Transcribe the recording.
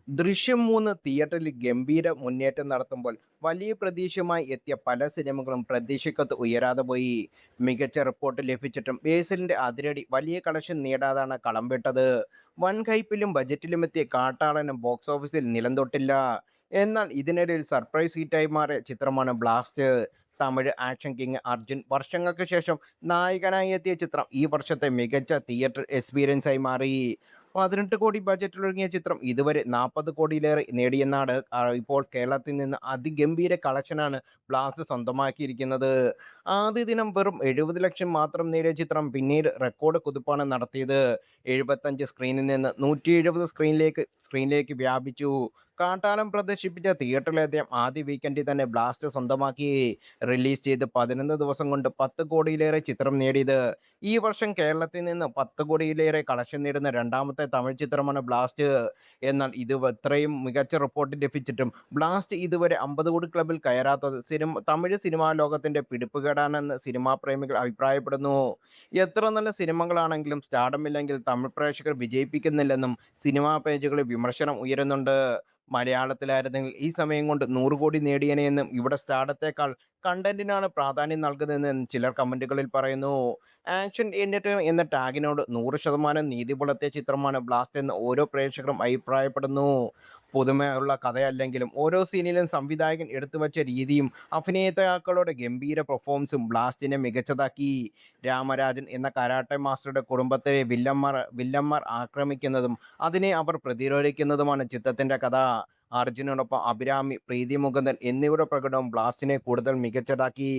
ദൃശ്യം 3 തിയേറ്ററിൽ ഗംഭീര മുന്നേറ്റം നടത്തുമ്പോൾ വലിയ പ്രതീക്ഷയുമായി എത്തിയ പല സിനിമകളും പ്രതീക്ഷയ്ക്കൊത്ത് ഉയരാതെ പോയി. മികച്ച റിപ്പോർട്ട് ലഭിച്ചിട്ടും ബേസിലിന്റെ അതിരടി വലിയ കളക്ഷൻ നേടാതാണ് കളം വിട്ടത്. വൻ ഹൈപ്പിലും ബജറ്റിലും എത്തിയ കാട്ടാളനും ബോക്സ് ഓഫീസിൽ നിലം തൊട്ടില്ല. എന്നാൽ ഇതിനിടയിൽ സർപ്രൈസ് ഹിറ്റായി മാറിയ ചിത്രമാണ് blast. Tamil action king Arjun വർഷങ്ങൾക്ക് ശേഷം നായകനായി എത്തിയ ചിത്രം ഈ വർഷത്തെ മികച്ച തിയേറ്റർ എക്സ്പീരിയൻസ് ആയി മാറി. 18 കോടി ബജറ്റിലൊരുങ്ങിയ ചിത്രം ഇതുവരെ 40 കോടിയിലേറെ നേടിയെന്നാണ് ഇപ്പോൾ കേരളത്തിൽ നിന്ന് അതിഗംഭീര കളക്ഷനാണ് ബ്ലാസ്റ്റ് സ്വന്തമാക്കിയിരിക്കുന്നത്. ആദ്യ ദിനം വെറും 70 ലക്ഷം മാത്രം നേടിയ ചിത്രം പിന്നീട് റെക്കോർഡ് കുതിപ്പാണ് നടത്തിയത്. 75 സ്ക്രീനിൽ നിന്ന് 170 സ്ക്രീനിലേക്ക് വ്യാപിച്ചു. കാട്ടാലം പ്രദർശിപ്പിച്ച തിയേറ്ററിലെ അദ്ദേഹം ആദ്യ വീക്കെൻഡിൽ തന്നെ ബ്ലാസ്റ്റ് സ്വന്തമാക്കി. റിലീസ് ചെയ്ത് 11 ദിവസം കൊണ്ട് 10 കോടിയിലേറെ ചിത്രം നേടിയത്. ഈ വർഷം കേരളത്തിൽ നിന്ന് 10 കോടിയിലേറെ കളക്ഷൻ നേടുന്ന രണ്ടാമത്തെ തമിഴ് ചിത്രമാണ് ബ്ലാസ്റ്റ്. എന്നാൽ ഇത്രയും മികച്ച റിപ്പോർട്ട് ലഭിച്ചിട്ടും ബ്ലാസ്റ്റ് ഇതുവരെ 50 കോടി ക്ലബിൽ കയറാത്തത് തമിഴ് സിനിമാ ലോകത്തിന്റെ പിടിപ്പുകേടാണെന്ന് സിനിമാ പ്രേമികൾ അഭിപ്രായപ്പെടുന്നു. എത്ര നല്ല സിനിമകളാണെങ്കിലും സ്റ്റാർഡമില്ലെങ്കിൽ തമിഴ് പ്രേക്ഷകർ വിജയിപ്പിക്കുന്നില്ലെന്നും സിനിമാ പേജുകളിൽ വിമർശനം ഉയരുന്നുണ്ട്. മലയാളത്തിലായിരുന്നെങ്കിൽ ഈ സമയം കൊണ്ട് 100 കോടി നേടിയേനെയെന്നും ഇവിടെ സ്റ്റാർഡത്തേക്കാൾ കണ്ടന്റിനാണ് പ്രാധാന്യം നൽകുന്നതെന്ന് ചിലർ കമന്റുകളിൽ പറയുന്നു. ആക്ഷൻ എന്റർടൈൻമെന്റ് എന്ന ടാഗിനോട് 100% നീതി പുലർത്തിയ ചിത്രമാണ് ബ്ലാസ്റ്റ് എന്ന് ഓരോ പ്രേക്ഷകരും അഭിപ്രായപ്പെടുന്നു. പുതുമയുള്ള കഥയല്ലെങ്കിലും ഓരോ സീനിലും സംവിധായകൻ എടുത്തുവച്ച രീതിയും അഭിനേതാക്കളുടെ ഗംഭീര പെർഫോമൻസും ബ്ലാസ്റ്റിനെ മികച്ചതാക്കി. രാമരാജൻ എന്ന കരാട്ടെ മാസ്റ്ററുടെ കുടുംബത്തിലെ വില്ലന്മാർ ആക്രമിക്കുന്നതും അതിനെ അവർ പ്രതിരോധിക്കുന്നതുമാണ് ചിത്രത്തിന്റെ കഥ. അർജുനോടൊപ്പം അഭിരാമി, പ്രീതി മുകുന്ദൻ എന്നിവരുടെ പ്രകടനവും ബ്ലാസ്റ്റിനെ കൂടുതൽ മികച്ചതാക്കി.